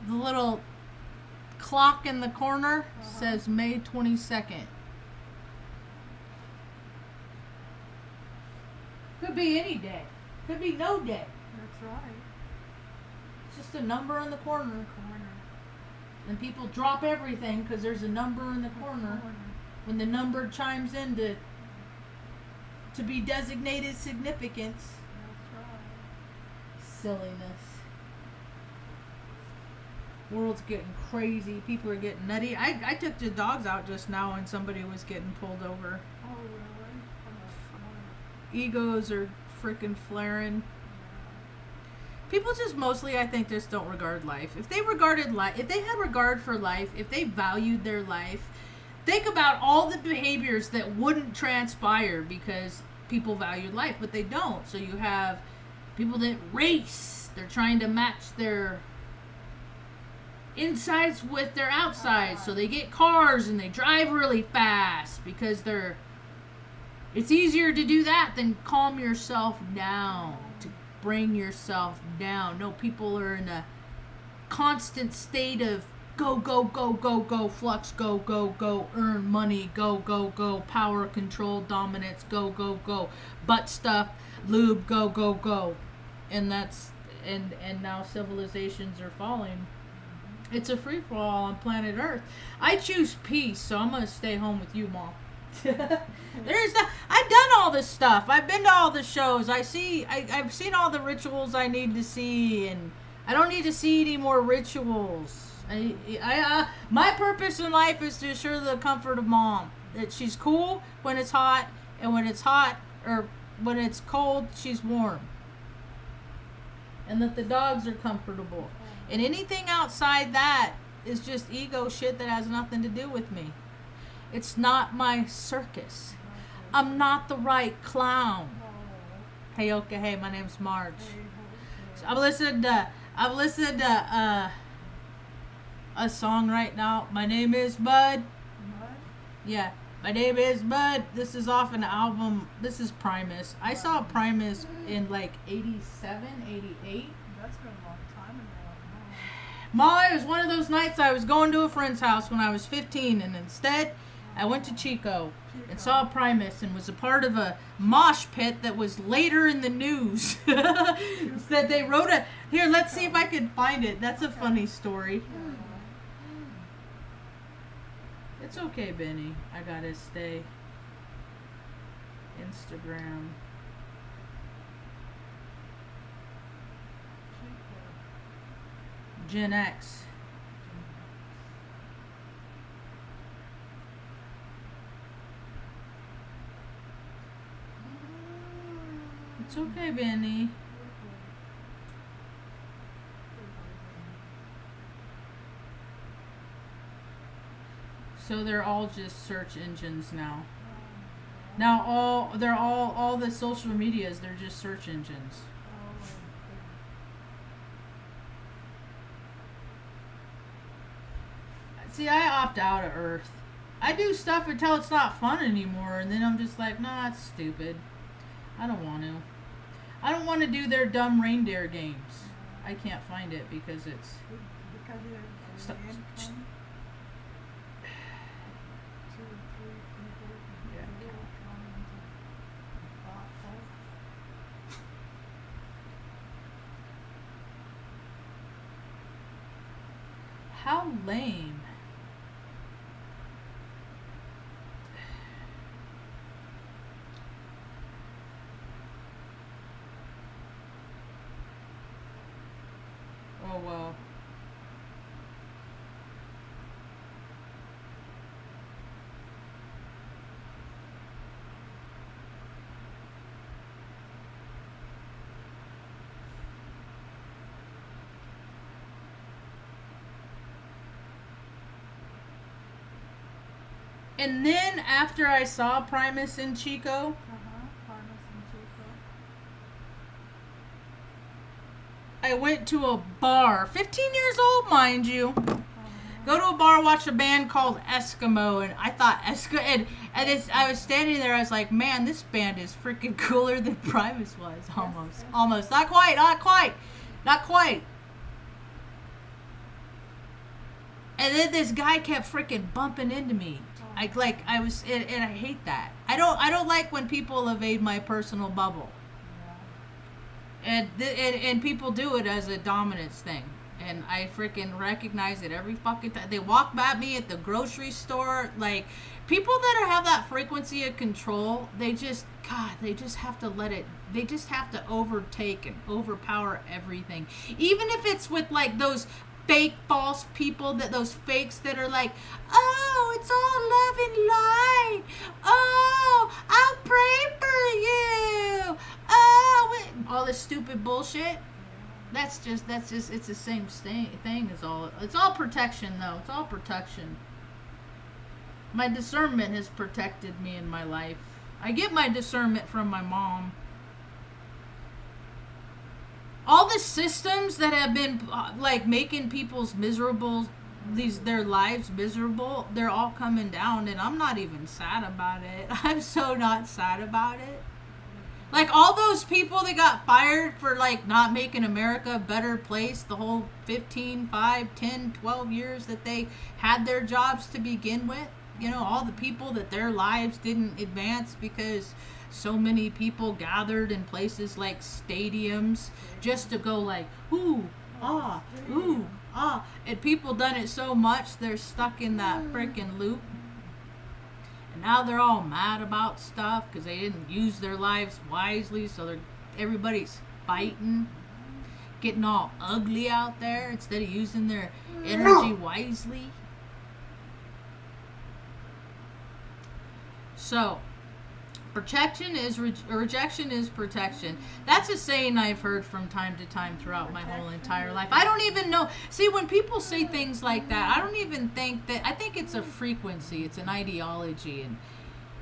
the little clock in the corner says May 22nd. Could be any day. Could be no day. That's right. It's just a number in the corner. And people drop everything because there's a number in the corner. When the number chimes in to be designated significance. That's right. Silliness. World's getting crazy. People are getting nutty. I took the dogs out just now and somebody was getting pulled over. Oh, really? Egos are freaking flaring. People just mostly, I think, just don't regard life. If they regarded life, if they had regard for life, if they valued their life, think about all the behaviors that wouldn't transpire because people valued life, but they don't. So you have people that race. They're trying to match their insides with their outsides. So they get cars and they drive really fast because it's easier to do that than calm yourself down, to bring yourself down. No, people are in a constant state of go, go, go, go, go, flux, go, go, go, earn money, go, go, go, power, control, dominance, go, go, go, butt stuff, lube, go, go, go. And now civilizations are falling. It's a free-for-all on planet Earth. I choose peace, so I'm going to stay home with you, Mom. I've done all this stuff. I've been to all the shows. I've seen all the rituals I need to see, and I don't need to see any more rituals. My purpose in life is to assure the comfort of Mom, that she's cool when it's hot, and when it's hot or when it's cold, she's warm, and that the dogs are comfortable. And anything outside that is just ego shit that has nothing to do with me. It's not my circus. I'm not the right clown. Hey, okay, hey, my name's Marge. So I've listened to a song right now. My name is Bud. Yeah, my name is Bud. This is off an album. This is Primus. I saw Primus in like 87, 88. That's been a long time ago. Ma, it was one of those nights I was going to a friend's house when I was 15, and instead I went to Chico and saw Primus and was a part of a mosh pit that was later in the news. That they wrote here, let's see if I can find it. That's a funny story. It's okay, Benny. I gotta stay. Instagram. Gen X. It's okay, Benny. So they're all just search engines now. Now all the social medias, they're just search engines. See, I opt out of Earth. I do stuff until it's not fun anymore, and then I'm just like, nah, it's stupid. I don't want to. I don't want to do their dumb reindeer games. I can't find it because it's... Stop. How lame. Oh, well. And then after I saw Primus in Chico, Primus and Chico. I went to a bar. 15 years old, mind you. Go to a bar, watch a band called Eskimo, and I thought I was standing there, I was like, man, this band is freaking cooler than Primus was. Almost. Not quite. And then this guy kept freaking bumping into me. I was, and I hate that. I don't like when people evade my personal bubble. And people do it as a dominance thing. And I freaking recognize it every fucking time. They walk by me at the grocery store. Like, people that have that frequency of control, they just have to let it, they just have to overtake and overpower everything. Even if it's with, like, those fake false people, those fakes that are like, oh, it's all love and light. Oh, I'll pray for you. Oh, all this stupid bullshit. That's just it's the same thing as all. It's all protection, though. It's all protection. My discernment has protected me in my life. I get my discernment from my mom. All the systems that have been like making people's miserable, their lives miserable, they're all coming down, and I'm not even sad about it. I'm so not sad about it. Like, all those people that got fired for, like, not making America a better place the whole 15, 5, 10, 12 years that they had their jobs to begin with. You know, all the people that their lives didn't advance because so many people gathered in places like stadiums just to go like, ooh, ah, ooh, ah. And people done it so much, they're stuck in that freaking loop. And now they're all mad about stuff because they didn't use their lives wisely. So everybody's fighting, getting all ugly out there instead of using their energy wisely. So, rejection is protection. That's a saying I've heard from time to time throughout my whole entire life. I don't even know. See, when people say things like that, I don't even think that. I think it's a frequency. It's an ideology,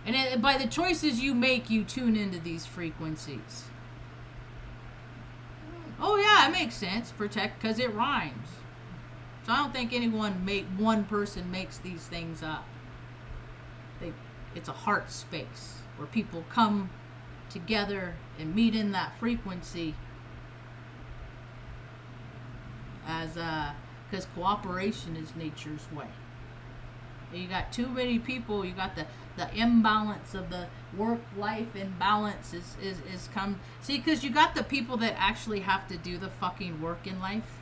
and by the choices you make, you tune into these frequencies. Oh yeah, it makes sense. Protect, because it rhymes. So I don't think one person makes these things up. It's a heart space where people come together and meet in that frequency because cooperation is nature's way. You got too many people, you got the imbalance of the work-life imbalance is come. See, because you got the people that actually have to do the fucking work in life.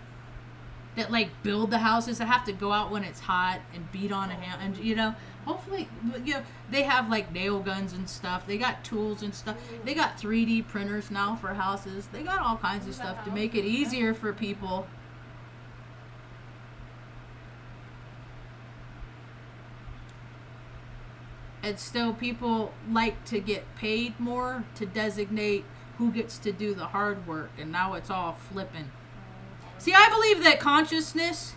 That, like, build the houses, that have to go out when it's hot and beat on a hand, and, you know, hopefully, you know, they have, like, nail guns and stuff. They got tools and stuff. They got 3D printers now for houses. They got all kinds of stuff to make it easier for people. And still, people like to get paid more to designate who gets to do the hard work, and now it's all flipping. See, I believe that consciousness,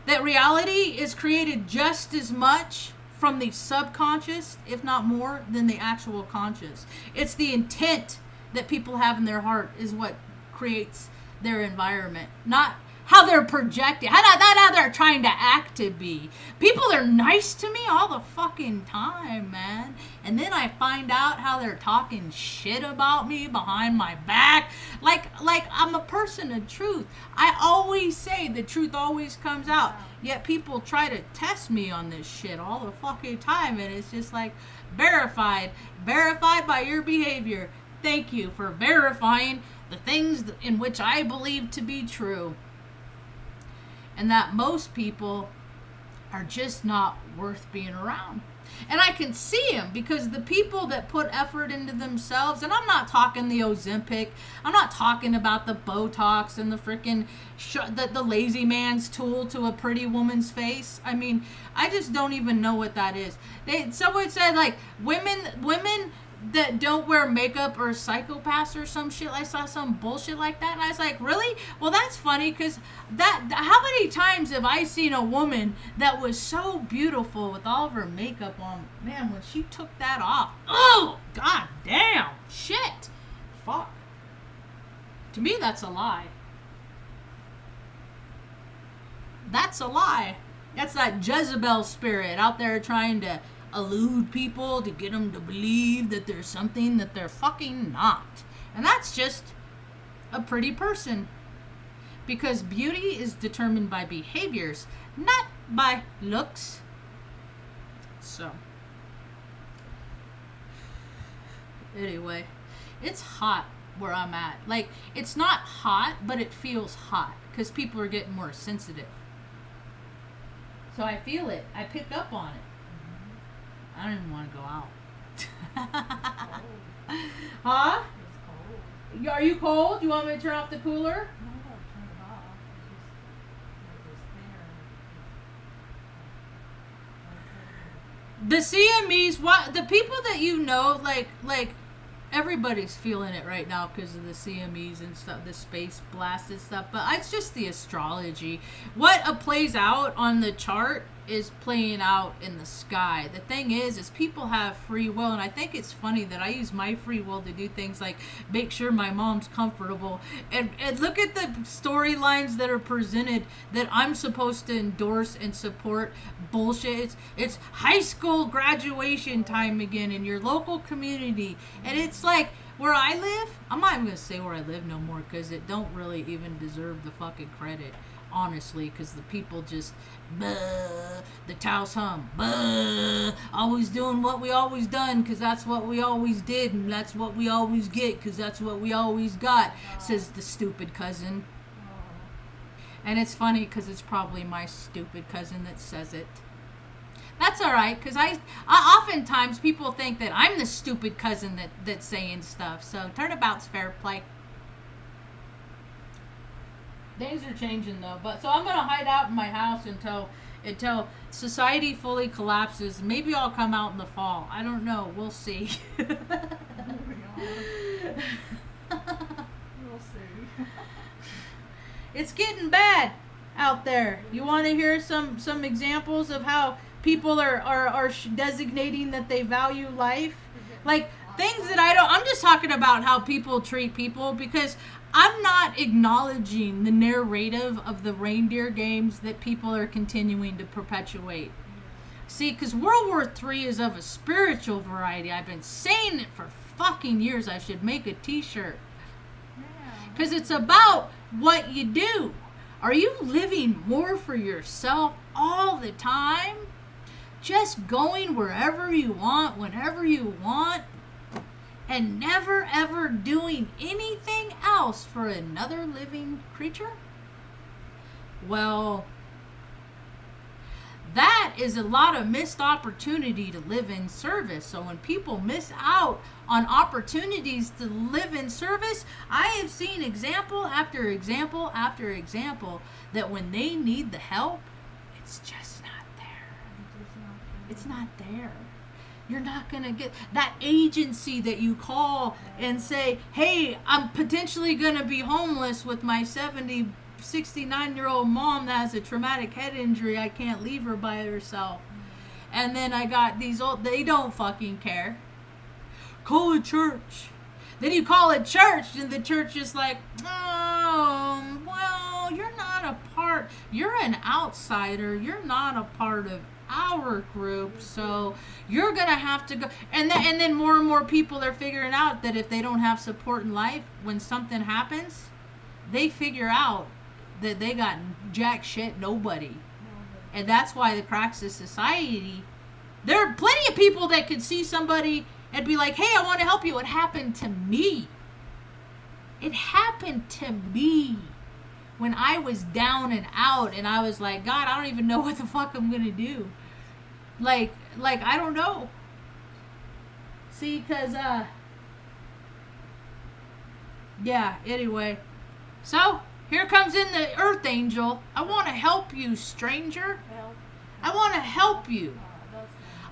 that reality is created just as much from the subconscious, if not more, than the actual conscious. It's the intent that people have in their heart is what creates their environment, not how they're projecting, not how they're trying to act to be. People are nice to me all the fucking time, man. And then I find out how they're talking shit about me behind my back. Like I'm a person of truth. I always say the truth always comes out. Yet people try to test me on this shit all the fucking time. And it's just like, verified by your behavior. Thank you for verifying the things in which I believe to be true. And that most people are just not worth being around. And I can see them because the people that put effort into themselves, and I'm not talking the Ozempic, I'm not talking about the Botox and the freaking the lazy man's tool to a pretty woman's face. I mean, I just don't even know what that is. Someone said, like, women that don't wear makeup or psychopaths or some shit. I saw some bullshit like that, and I was like, really? Well, that's funny, because how many times have I seen a woman that was so beautiful with all of her makeup on? Man, when she took that off, oh, god damn, shit, fuck. To me, that's a lie. That's a lie. That's that Jezebel spirit out there trying to elude people to get them to believe that there's something that they're fucking not. And that's just a pretty person. because beauty is determined by behaviors, not by looks. So, anyway, it's hot where I'm at. Like, it's not hot, but it feels hot because people are getting more sensitive. So I feel it. I pick up on it. I don't even want to go out. Huh? It's cold. Are you cold? You want me to turn off the cooler? No, I'll turn it off. It's just there. The CMEs, what the people that you know, like everybody's feeling it right now because of the CMEs and stuff, the space blast and stuff. But it's just the astrology. What plays out on the chart is playing out in the sky. The thing is people have free will, and I think it's funny that I use my free will to do things like make sure my mom's comfortable, and look at the storylines that are presented that I'm supposed to endorse and support. Bullshit. It's high school graduation time again in your local community, and it's like where I live, I'm not even gonna say where I live no more because it don't really even deserve the fucking credit, honestly, because the people just the Taos hum, always doing what we always done because that's what we always did, and that's what we always get because that's what we always got, says the stupid cousin. And it's funny because it's probably my stupid cousin that says it. That's all right, because I oftentimes people think that I'm the stupid cousin that's saying stuff. So turnabout's fair play. Things are changing though, but so I'm gonna hide out in my house until society fully collapses. Maybe I'll come out in the fall. I don't know. We'll see. We'll see. It's getting bad out there. You want to hear some examples of how people are designating that they value life? Like things that I'm just talking about how people treat people, because I'm not acknowledging the narrative of the reindeer games that people are continuing to perpetuate. See, because World War III is of a spiritual variety. I've been saying it for fucking years. I should make a t-shirt. Because it's about what you do. Are you living more for yourself all the time? Just going wherever you want, whenever you want, and never ever doing anything else for another living creature? Well, that is a lot of missed opportunity to live in service. So when people miss out on opportunities to live in service, I have seen example after example after example that when they need the help, it's just not there. It's not there. You're not going to get that agency that you call and say, hey, I'm potentially going to be homeless with my 69-year-old mom that has a traumatic head injury. I can't leave her by herself. And then I got these old, they don't fucking care. Call a church. Then you call a church and the church is like, oh, well, you're not a part, you're an outsider. You're not a part of our group, so you're gonna have to go. And then more and more people are figuring out that if they don't have support in life, when something happens, they figure out that they got jack shit nobody. And that's why the cracks of society, there are plenty of people that could see somebody and be like, hey, I want to help you. It happened to me. It happened to me when I was down and out, and I was like, God, I don't even know what the fuck I'm gonna do. Like I don't know. See, cause yeah. Anyway, so here comes in the Earth Angel. I want to help you, stranger. I want to help you.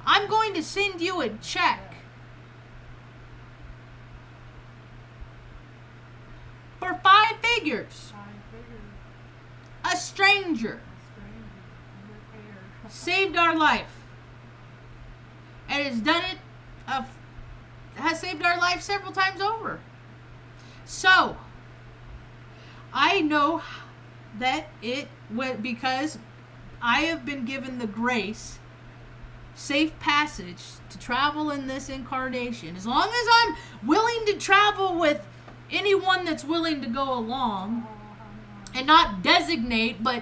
I'm going to send you a check for 5 figures. A stranger saved our life, and has done it. Has saved our life several times over. So I know that it went because I have been given the grace, safe passage to travel in this incarnation. As long as I'm willing to travel with anyone that's willing to go along, and not designate, but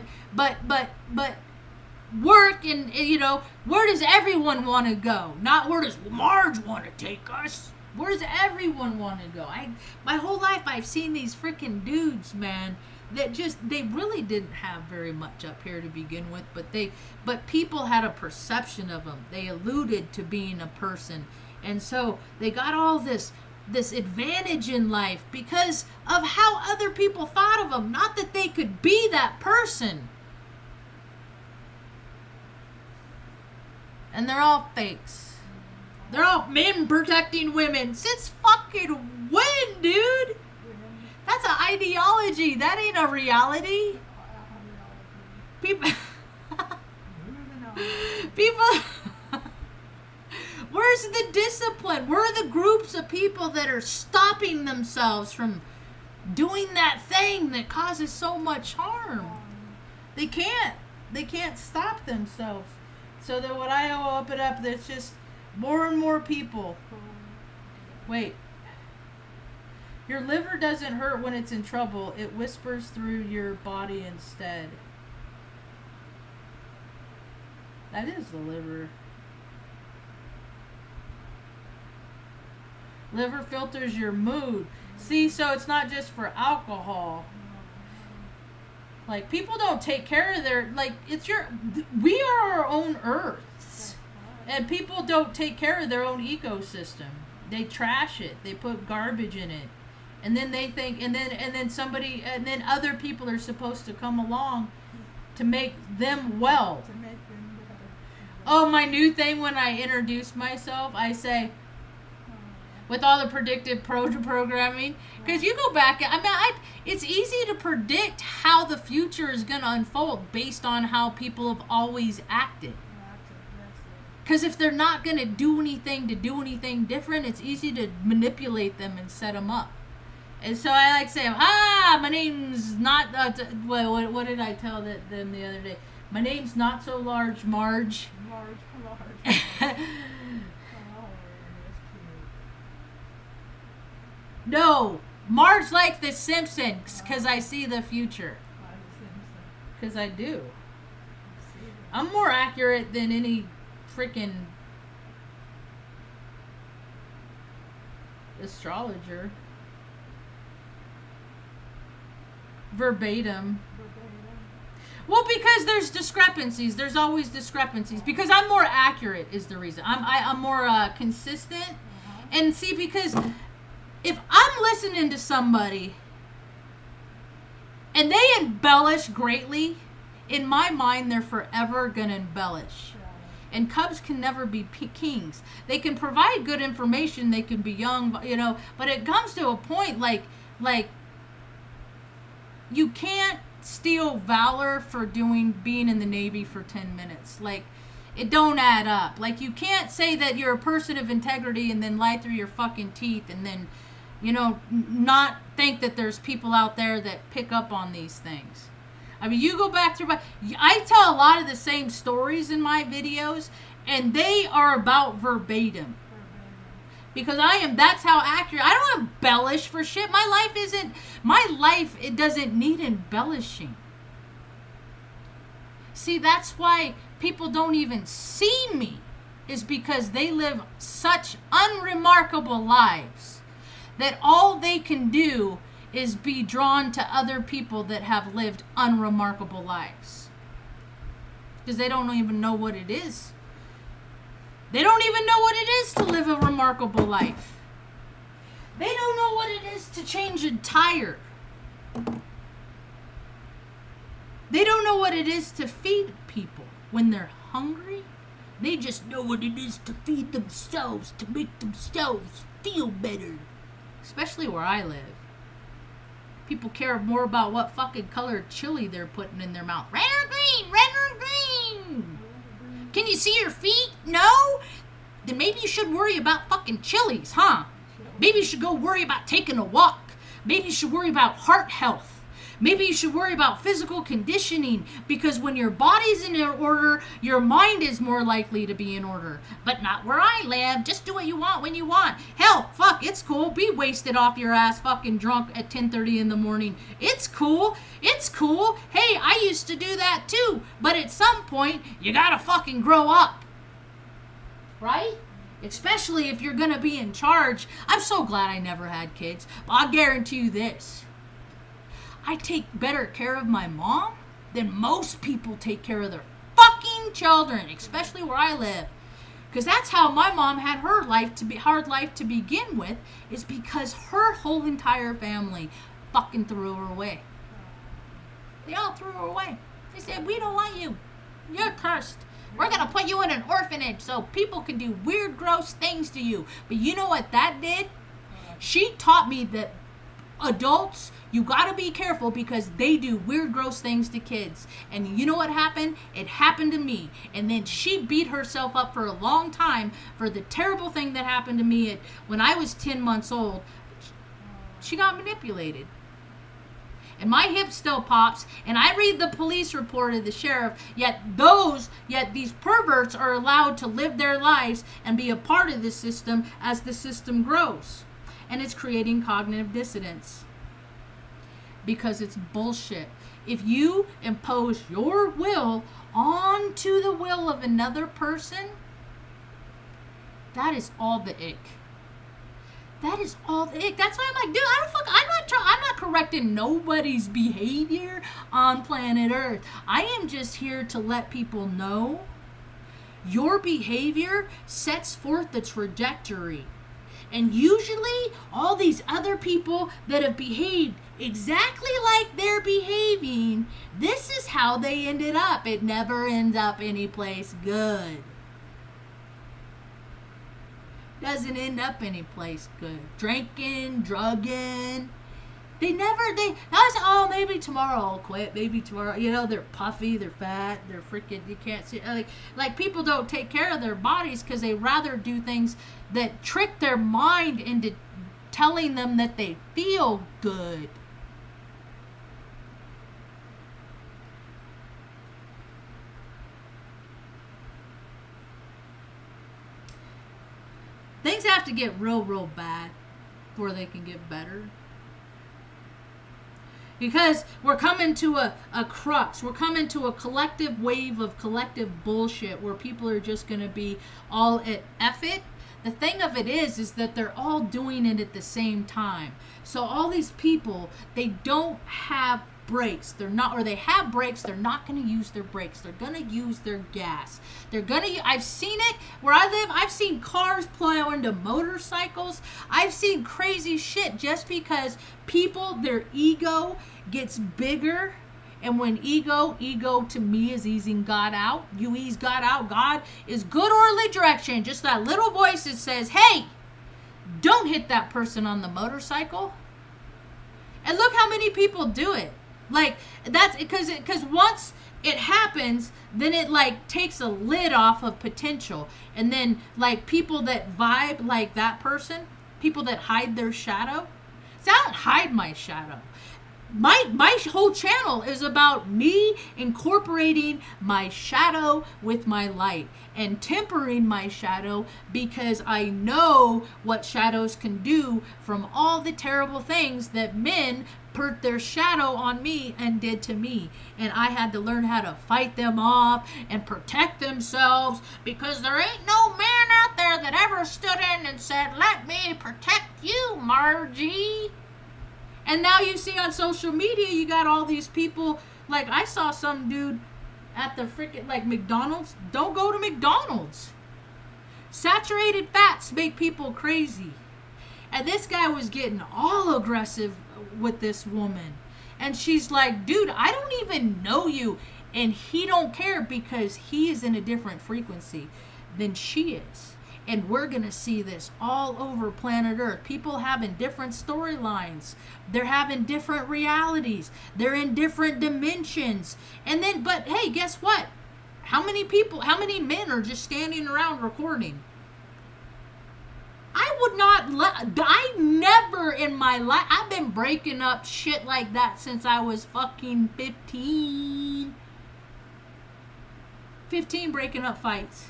work and, you know, where does everyone want to go? Not where does Marge want to take us? Where does everyone want to go? My whole life I've seen these freaking dudes, man, that just, they really didn't have very much up here to begin with, but people had a perception of them. They alluded to being a person. And so they got all this advantage in life because of how other people thought of them, not that they could be that person. And they're all fakes. They're all men protecting women. Since fucking when, dude? That's an ideology. That ain't a reality. People. Where's the discipline? Where are the groups of people that are stopping themselves from doing that thing that causes so much harm? They can't. They can't stop themselves. So that when I open up, there's just more and more people. Wait. Your liver doesn't hurt when it's in trouble. It whispers through your body instead. That is the liver. Liver filters your mood. See, so it's not just for alcohol. Like, people don't take care of their, like, we are our own earths. And people don't take care of their own ecosystem. They trash it. They put garbage in it. And then they think, and then other people are supposed to come along to make them well. Oh, my new thing when I introduce myself, I say, with all the predictive programming, because you go back, it's easy to predict how the future is going to unfold based on how people have always acted. Because if they're not going to do anything different, it's easy to manipulate them and set them up. And so I like say, my name's not, what did I tell them the other day? My name's not so large, Marge. Marge. No, Marge like the Simpsons, because I see the future. Because I do. I'm more accurate than any freaking astrologer. Verbatim. Well, because there's discrepancies. There's always discrepancies. Because I'm more accurate is the reason. I'm more consistent. And see, because if I'm listening to somebody and they embellish greatly, in my mind, they're forever going to embellish. And cubs can never be kings. They can provide good information. They can be young, you know, but it comes to a point like you can't steal valor for being in the Navy for 10 minutes. Like, it don't add up. Like, you can't say that you're a person of integrity and then lie through your fucking teeth and then, you know, not think that there's people out there that pick up on these things. I mean, you go back through I tell a lot of the same stories in my videos, and they are about verbatim. Because that's how accurate. I don't embellish for shit. My life, it doesn't need embellishing. See, that's why people don't even see me, is because they live such unremarkable lives that all they can do is be drawn to other people that have lived unremarkable lives. Because they don't even know what it is. They don't even know what it is to live a remarkable life. They don't know what it is to change a tire. They don't know what it is to feed people when they're hungry. They just know what it is to feed themselves, to make themselves feel better. Especially where I live. People care more about what fucking color chili they're putting in their mouth. Red or green? Red or green? Can you see your feet? No? Then maybe you should worry about fucking chilies, huh? Maybe you should go worry about taking a walk. Maybe you should worry about heart health. Maybe you should worry about physical conditioning, because when your body's in order, your mind is more likely to be in order. But not where I live. Just do what you want when you want. Hell, fuck, it's cool. Be wasted off your ass, fucking drunk at 10:30 in the morning. It's cool. It's cool. Hey, I used to do that too. But at some point, you gotta fucking grow up. Right? Especially if you're gonna be in charge. I'm so glad I never had kids. I'll guarantee you this. I take better care of my mom than most people take care of their fucking children, especially where I live. Because that's how my mom had her hard life to begin with, is because her whole entire family fucking threw her away. They all threw her away. They said, we don't want you. You're cursed. We're going to put you in an orphanage so people can do weird, gross things to you. But you know what that did? She taught me that adults, you gotta be careful, because they do weird, gross things to kids. And you know what happened? It happened to me. And then she beat herself up for a long time for the terrible thing that happened to me when I was 10 months old. She got manipulated. And my hip still pops, and I read the police report of the sheriff, yet these perverts are allowed to live their lives and be a part of the system as the system grows. And it's creating cognitive dissonance. Because it's bullshit. If you impose your will onto the will of another person, that is all the ick. That is all the ick. That's why I'm like, dude, I'm not correcting nobody's behavior on planet Earth. I am just here to let people know your behavior sets forth the trajectory. And usually, all these other people that have behaved exactly like they're behaving, this is how they ended up. It never ends up anyplace good. Doesn't end up anyplace good. Drinking, drugging. Maybe tomorrow I'll quit. Maybe tomorrow, they're puffy, they're fat, they're freaking, you can't see. Like people don't take care of their bodies because they rather do things that trick their mind into telling them that they feel good. Things have to get real, real bad before they can get better. Because we're coming to a crux. We're coming to a collective wave of collective bullshit where people are just going to be all at F it. The thing of it is that they're all doing it at the same time. So all these people, they don't have brakes. They have brakes, they're not going to use their brakes. They're going to use their gas. I've seen it where I live. I've seen cars plow into motorcycles. I've seen crazy shit just because their ego gets bigger. And when ego to me is easing God out. You ease God out. God is good orderly direction. Just that little voice that says, hey, don't hit that person on the motorcycle. And look how many people do it. Like, that's because once it happens, then it takes a lid off of potential. And then people that vibe like that person, people that hide their shadow. See, I don't hide my shadow. My whole channel is about me incorporating my shadow with my light and tempering my shadow, because I know what shadows can do from all the terrible things that men put their shadow on me and did to me. And I had to learn how to fight them off and protect themselves, because there ain't no man out there that ever stood in and said, let me protect you, Margie. And now you see on social media, you got all these people, I saw some dude at the freaking, McDonald's. Don't go to McDonald's. Saturated fats make people crazy. And this guy was getting all aggressive with this woman. And she's like, dude, I don't even know you. And he don't care because he is in a different frequency than she is. And we're going to see this all over planet Earth. People having different storylines. They're having different realities. They're in different dimensions. But hey, guess what? How many men are just standing around recording? I would not I never in my life, I've been breaking up shit like that since I was fucking 15. 15 breaking up fights.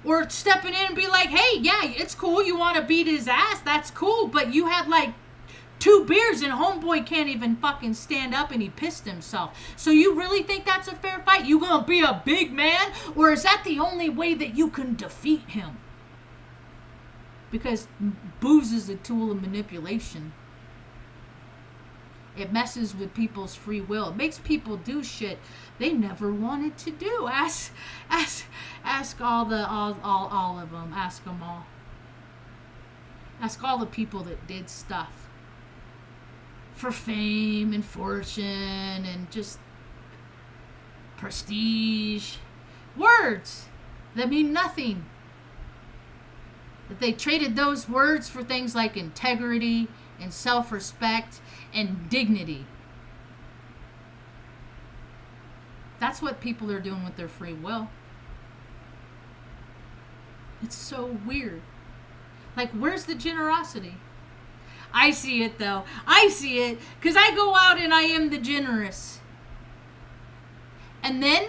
Or stepping in and be like, hey, yeah, it's cool, you want to beat his ass, that's cool, but you had like 2 beers and homeboy can't even fucking stand up and he pissed himself. So you really think that's a fair fight? You gonna be a big man? Or is that the only way that you can defeat him? Because booze is a tool of manipulation. It messes with people's free will. It makes people do shit they never wanted to do. Ask all of them. Ask them all. Ask all the people that did stuff for fame and fortune and just prestige. Words that mean nothing. That they traded those words for things like integrity and self-respect and dignity. That's what people are doing with their free will. It's so weird. Like, where's the generosity? I see it, though. I see it, because I go out and I am the generous. And then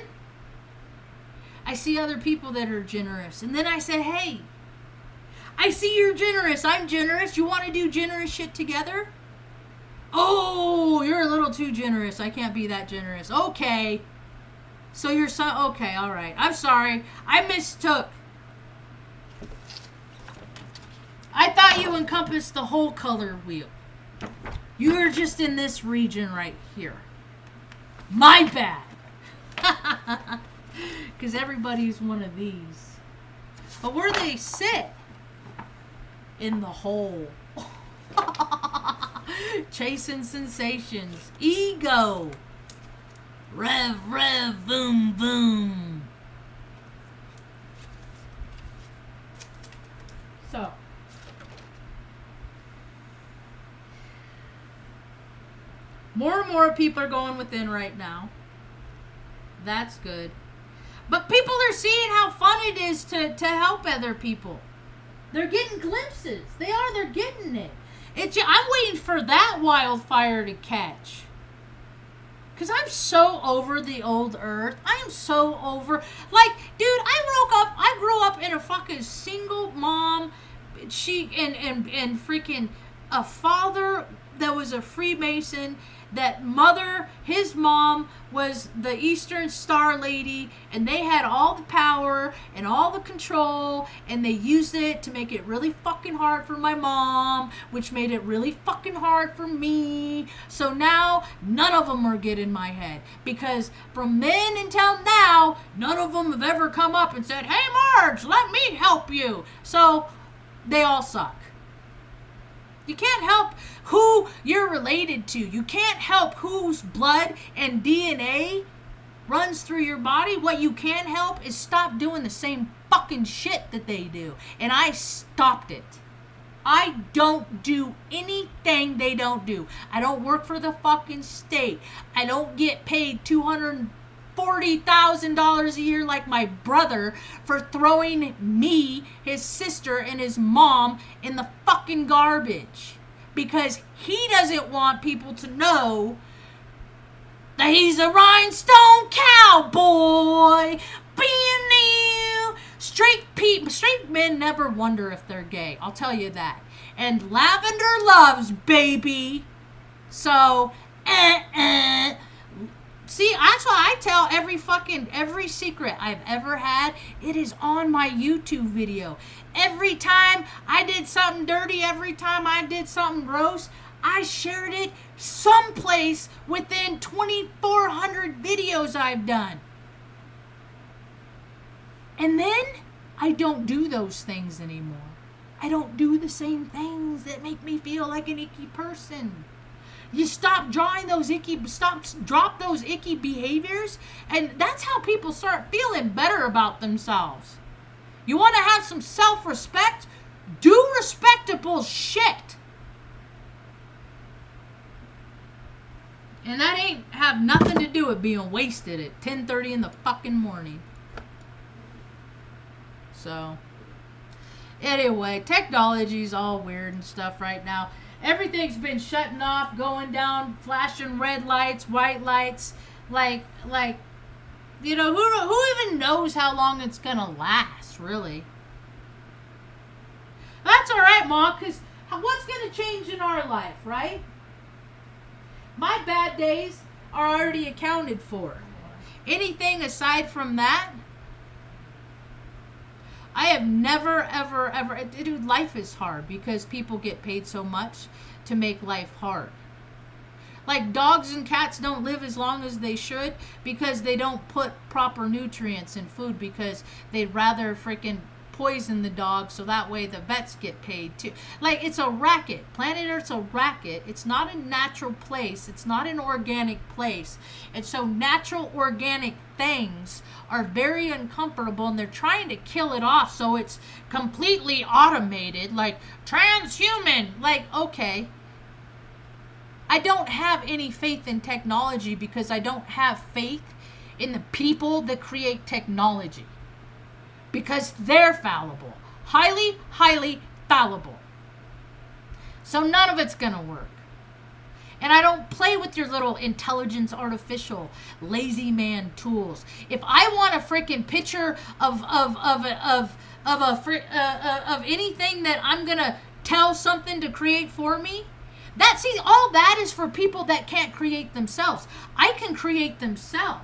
I see other people that are generous. And then I say, hey, I see you're generous. I'm generous. You want to do generous shit together? Oh, you're a little too generous. I can't be that generous. Okay. So you're okay, all right. I'm sorry. I mistook. I thought you encompassed the whole color wheel. You're just in this region right here. My bad. Because everybody's one of these. But where they sit? In the hole. Chasing sensations. Ego. Rev, rev, boom, boom. So. More and more people are going within right now. That's good. But people are seeing how fun it is to help other people. They're getting glimpses. They're getting it. I'm waiting for that wildfire to catch. Because I'm so over the old earth. I am so over. Like, dude, I grew up in a fucking single mom. And freaking a father that was a Freemason. That his mom was the Eastern Star Lady, and they had all the power and all the control, and they used it to make it really fucking hard for my mom, which made it really fucking hard for me. So now, none of them are getting my head. Because from then until now, none of them have ever come up and said, hey Marge, let me help you. So, they all suck. You can't help who you're related to. You can't help whose blood and DNA runs through your body. What you can help is stop doing the same fucking shit that they do. And I stopped it. I don't do anything they don't do. I don't work for the fucking state. I don't get paid $240,000 a year like my brother for throwing me, his sister, and his mom in the fucking garbage. Because he doesn't want people to know that he's a rhinestone cowboy. Straight men never wonder if they're gay. I'll tell you that. And lavender loves, baby. So, See, that's why I tell every secret I've ever had. It is on my YouTube video. Every time I did something dirty, every time I did something gross, I shared it someplace within 2,400 videos I've done. And then I don't do those things anymore. I don't do the same things that make me feel like an icky person. You drop those icky behaviors, and that's how people start feeling better about themselves. You want to have some self-respect? Do respectable shit. And that ain't have nothing to do with being wasted at 10:30 in the fucking morning. So, Anyway, technology's all weird and stuff right now. Everything's been shutting off, going down, flashing red lights, white lights. Like, you know, who even knows how long it's gonna last, really? That's all right, Ma, because what's gonna change in our life, right? My bad days are already accounted for. Anything aside from that, I have never, ever, dude, life is hard because people get paid so much to make life hard. Like, dogs and cats don't live as long as they should because they don't put proper nutrients in food because they'd rather freaking poison the dog so that way the vets get paid too. Like, it's a racket. Planet Earth's a racket. It's not a natural place. It's not an organic place. And so natural organic things are very uncomfortable and they're trying to kill it off so it's completely automated, like transhuman. Like, okay. I don't have any faith in technology because I don't have faith in the people that create technology. Because they're fallible. Highly, highly fallible. So none of it's going to work. And I don't play with your little intelligence artificial lazy man tools. If I want a freaking picture of anything that I'm going to tell something to create for me, all that is for people that can't create themselves. I can create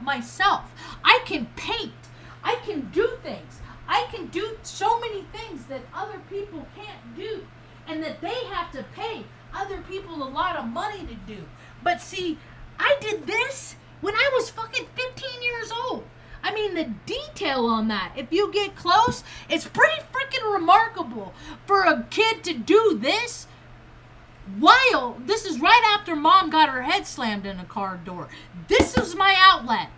myself. I can paint. I can do things. I can do so many things that other people can't do and that they have to pay other people a lot of money to do. But see, I did this when I was fucking 15 years old. I mean, the detail on that, if you get close, it's pretty freaking remarkable for a kid to do this while, this is right after Mom got her head slammed in a car door. This is my outlet.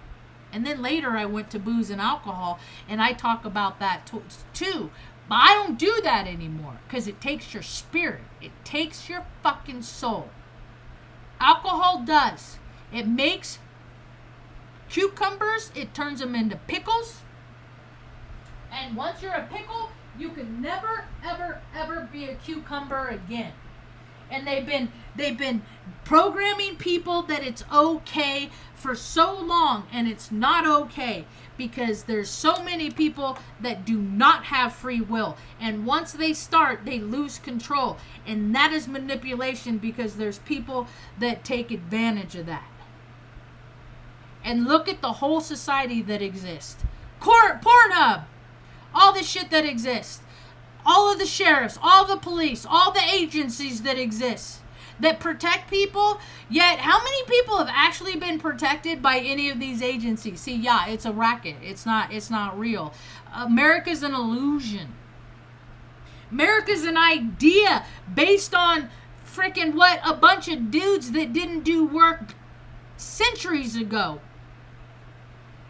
And then later I went to booze and alcohol, and I talk about that too. But I don't do that anymore because it takes your spirit. It takes your fucking soul. Alcohol does. It makes cucumbers, it turns them into pickles. And once you're a pickle, you can never, ever, ever be a cucumber again. And they've been programming people that it's okay for so long, and it's not okay because there's so many people that do not have free will, and once they start, they lose control, and that is manipulation because there's people that take advantage of that. And look at the whole society that exists. Pornhub, all the shit that exists. All of the sheriffs, all the police, all the agencies that exist that protect people, yet how many people have actually been protected by any of these agencies? See, yeah, it's a racket. It's not real. America's an illusion. America's an idea based on freaking what a bunch of dudes that didn't do work centuries ago,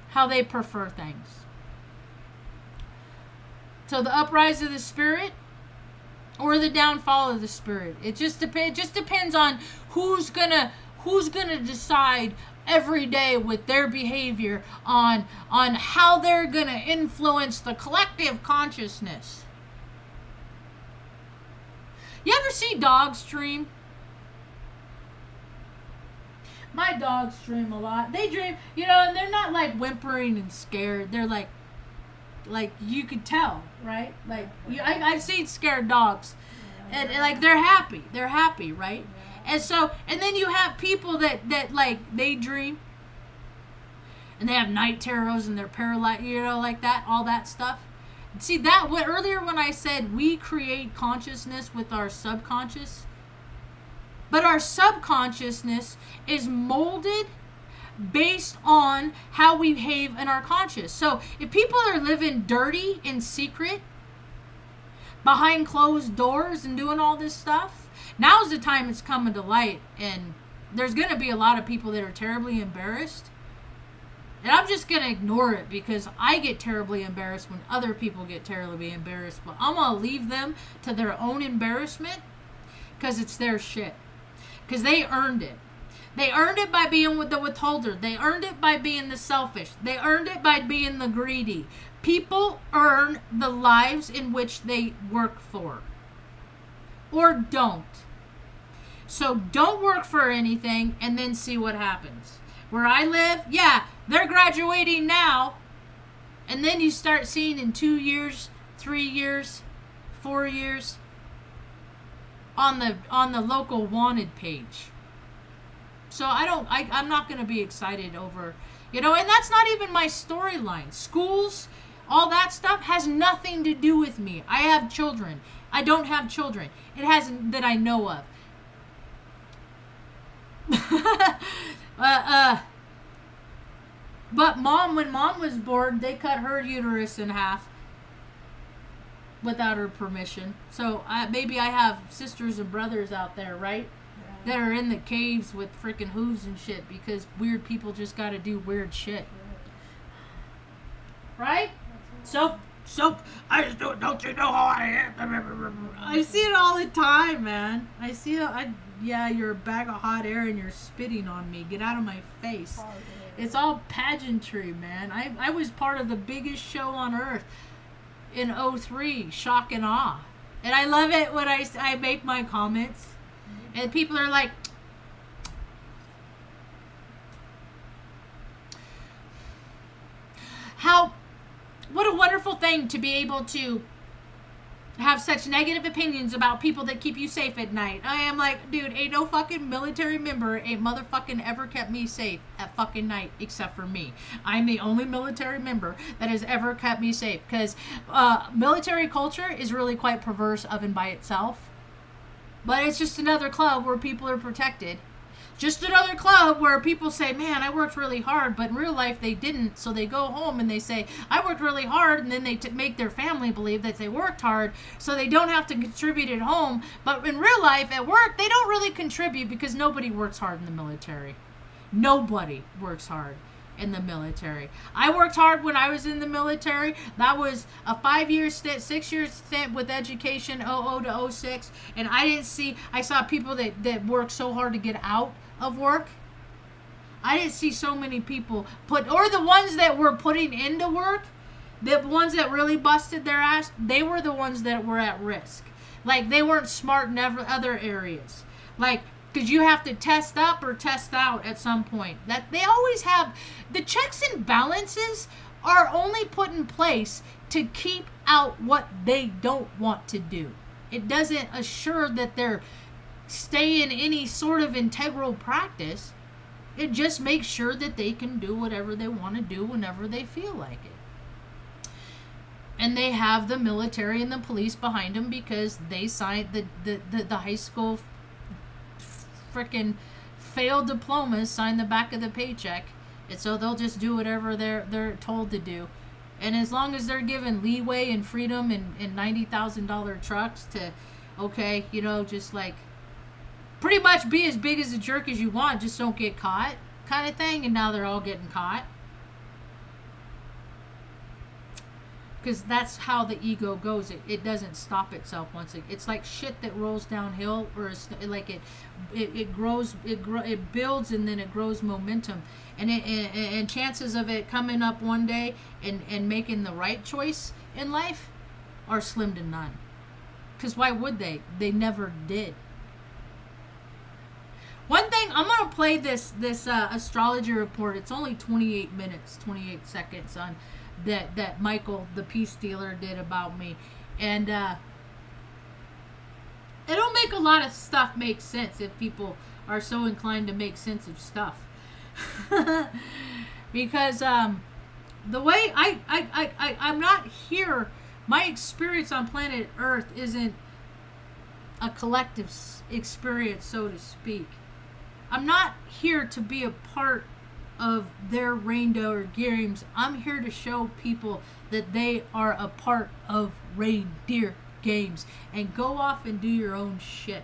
how they prefer things. So the uprise of the spirit or the downfall of the spirit. It just depends on who's gonna decide every day with their behavior on how they're gonna influence the collective consciousness. You ever see dogs dream? My dogs dream a lot. They dream, and they're not like whimpering and scared. They're like you could tell, right? Like I've seen scared dogs, and like they're happy, right? And then you have people that like they dream, and they have night terrors and they're paralyzed, like that, all that stuff. See that what earlier when I said we create consciousness with our subconscious, but our subconsciousness is molded based on how we behave in our conscious. So if people are living dirty in secret behind closed doors and doing all this stuff, now's the time it's coming to light, and there's going to be a lot of people that are terribly embarrassed, and I'm just going to ignore it because I get terribly embarrassed when other people get terribly embarrassed, but I'm going to leave them to their own embarrassment because it's their shit, because they earned it. They earned it by being with the withholder. They earned it by being the selfish. They earned it by being the greedy. People earn the lives in which they work for. Or don't. So don't work for anything and then see what happens. Where I live, yeah, they're graduating now. And then you start seeing in 2 years, 3 years, 4 years on the local wanted page. So I'm not going to be excited over, and that's not even my storyline. Schools, all that stuff has nothing to do with me. I have children. I don't have children. It hasn't, that I know of. But when mom was born, they cut her uterus in half without her permission. So maybe I have sisters and brothers out there, right? Yeah. That are in the caves with freaking hooves and shit because weird people just got to do weird shit. Right? So I just don't you know how I am? I see it all the time, man. I see it. Yeah, you're a bag of hot air and you're spitting on me. Get out of my face. It's all pageantry, man. I was part of the biggest show on earth in 03, Shock and Awe. And I love it when I make my comments. And people are like, what a wonderful thing to be able to have such negative opinions about people that keep you safe at night. I am like, dude, ain't no fucking military member ain't motherfucking ever kept me safe at fucking night except for me. I'm the only military member that has ever kept me safe because military culture is really quite perverse of and by itself. But it's just another club where people are protected. Just another club where people say, man, I worked really hard, but in real life they didn't. So they go home and they say, I worked really hard, and then they make their family believe that they worked hard so they don't have to contribute at home. But in real life, at work, they don't really contribute because nobody works hard in the military. Nobody works hard in the military. I worked hard when I was in the military. That was a 5-year stint, 6-year stint with education, 00 to 06. And I saw people that worked so hard to get out of work. I didn't see so many people or the ones that were putting into work, the ones that really busted their ass, they were the ones that were at risk. Like, they weren't smart in other areas. Like, because you have to test up or test out at some point. That they always have, the checks and balances are only put in place to keep out what they don't want to do. It doesn't assure that they're stay in any sort of integral practice. It just makes sure that they can do whatever they want to do whenever they feel like it. And they have the military and the police behind them because they signed the high school freaking failed diplomas sign the back of the paycheck, and so they'll just do whatever they're told to do. And as long as they're given leeway and freedom and $90,000 trucks to, just like pretty much be as big as a jerk as you want, just don't get caught kind of thing. And now they're all getting caught. Because that's how the ego goes. It doesn't stop itself once it's like shit that rolls downhill, or like it grows, it builds, and then it grows momentum, and chances of it coming up one day and making the right choice in life are slim to none. Because why would they? They never did. One thing, I'm going to play this astrology report. It's only 28 minutes, 28 seconds on that Michael, the peace dealer, did about me. And it'll make a lot of stuff make sense if people are so inclined to make sense of stuff. Because the way I'm not here, my experience on planet Earth isn't a collective experience, so to speak. I'm not here to be a part of their reindeer games. I'm here to show people that they are a part of reindeer games, and go off and do your own shit.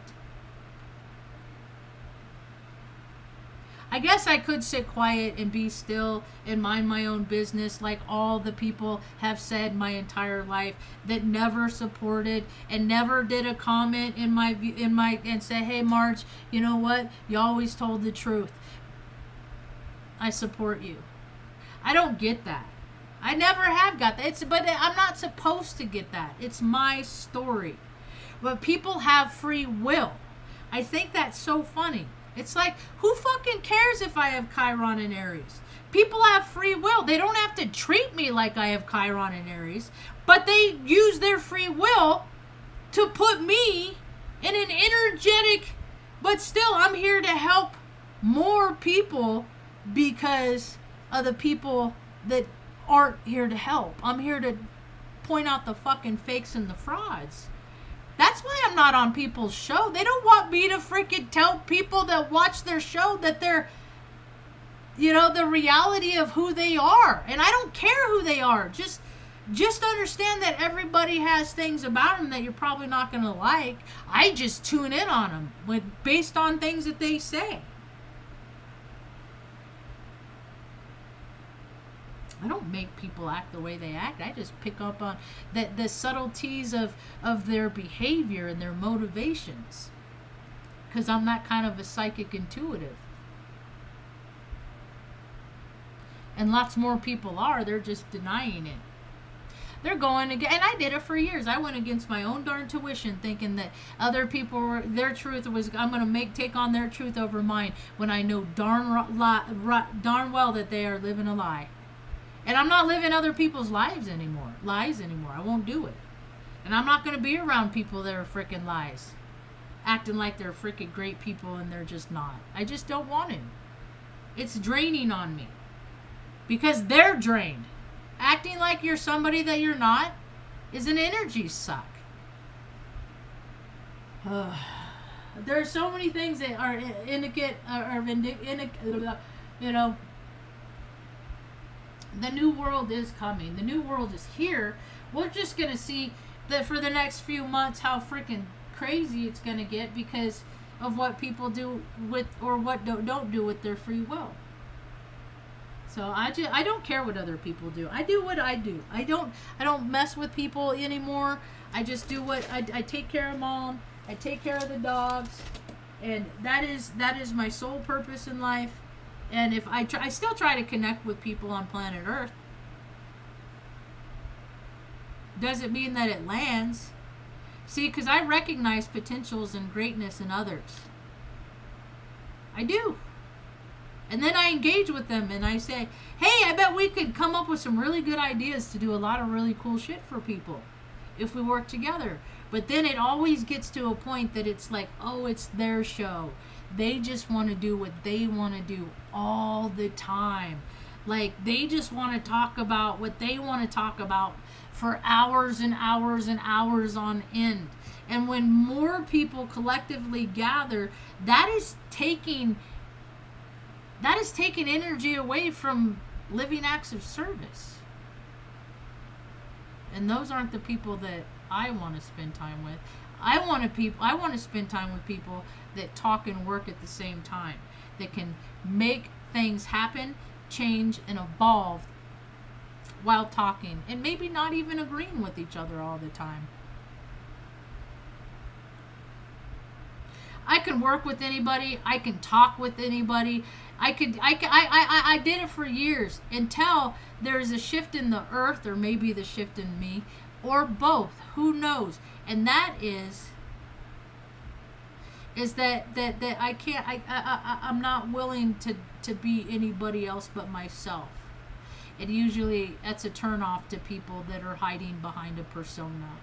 I guess I could sit quiet and be still and mind my own business like all the people have said my entire life that never supported and never did a comment in my and say, hey Marge, you know what? You always told the truth. I support you. I don't get that. I never have got that. But I'm not supposed to get that. It's my story. But people have free will. I think that's so funny. It's like, who fucking cares if I have Chiron and Aries? People have free will. They don't have to treat me like I have Chiron and Aries, but they use their free will to put me in an energetic, but still I'm here to help more people because of the people that aren't here to help. I'm here to point out the fucking fakes and the frauds. That's why I'm not on people's show. They don't want me to freaking tell people that watch their show that they're, the reality of who they are. And I don't care who they are. Just understand that everybody has things about them that you're probably not going to like. I just tune in on them based on things that they say. I don't make people act the way they act. I just pick up on the subtleties of their behavior and their motivations. Because I'm that kind of a psychic intuitive. And lots more people are. They're just denying it. They're going again. And I did it for years. I went against my own darn tuition thinking that other people, their truth was, I'm going to take on their truth over mine when I know darn well that they are living a lie. And I'm not living other people's lies anymore. I won't do it. And I'm not going to be around people that are freaking lies. Acting like they're freaking great people and they're just not. I just don't want to. It's draining on me. Because they're drained. Acting like you're somebody that you're not is an energy suck. There are so many things that are the new world is coming. The new world is here. We're just going to see that for the next few months how freaking crazy it's going to get because of what people do with or what don't do with their free will. So I don't care what other people do. I do what I do. I don't mess with people anymore. I just do what I take care of Mom. I take care of the dogs, and that is my sole purpose in life. And if I still try to connect with people on planet Earth. Doesn't mean that it lands. See, because I recognize potentials and greatness in others. I do. And then I engage with them and I say, hey, I bet we could come up with some really good ideas to do a lot of really cool shit for people if we work together. But then it always gets to a point that it's like, oh, it's their show. They just want to do what they want to do all the time. Like, they just want to talk about what they want to talk about for hours and hours and hours on end. And when more people collectively gather, that is taking energy away from living acts of service. And those aren't the people that I want to spend time with. I want to spend time with people that talk and work at the same time, that can make things happen, change, and evolve while talking, and maybe not even agreeing with each other all the time. I can work with anybody. I can talk with anybody. I did it for years until there's a shift in the earth, or maybe the shift in me, or both. Who knows? And that is that I can't. I'm not willing to be anybody else but myself. And usually that's a turnoff to people that are hiding behind a persona.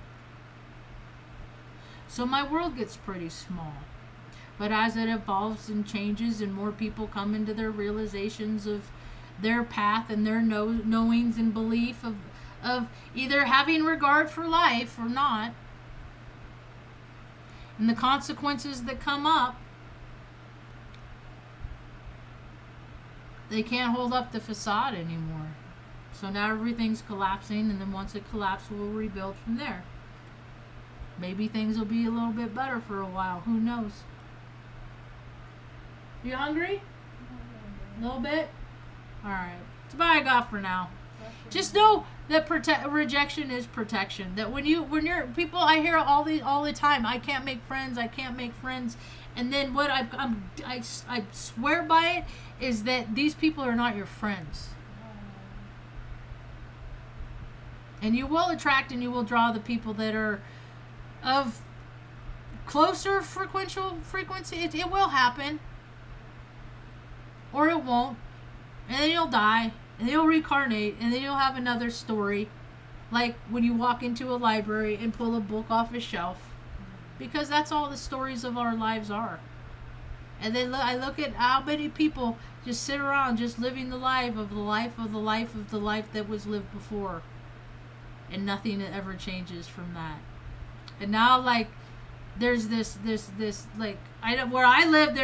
So my world gets pretty small. But as it evolves and changes and more people come into their realizations of their path and their knowings and belief of either having regard for life or not, and the consequences that come up, they can't hold up the facade anymore. So now everything's collapsing, and then once it collapses, we'll rebuild from there. Maybe things will be a little bit better for a while. Who knows? You hungry? A little bit? Alright. That's about I got for now. Just know that rejection is protection. That when you're people, I hear all the time. I can't make friends. And then what I swear by it is that these people are not your friends. And you will attract and you will draw the people that are of closer frequency. It will happen, or it won't, and then you'll die. And then you'll reincarnate, and then you'll have another story, like when you walk into a library and pull a book off a shelf, because that's all the stories of our lives are. And then I look at how many people just sit around just living the life that was lived before, and nothing ever changes from that. And now, like, there's this like, where I live,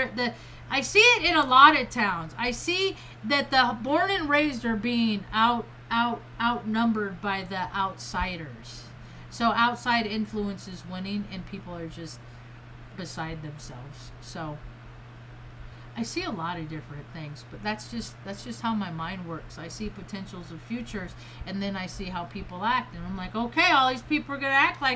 I see it in a lot of towns. I see that the born and raised are being outnumbered by the outsiders. So outside influence is winning, and people are just beside themselves. So I see a lot of different things, but that's just how my mind works. I see potentials of futures, and then I see how people act, and I'm like, okay, all these people are gonna act like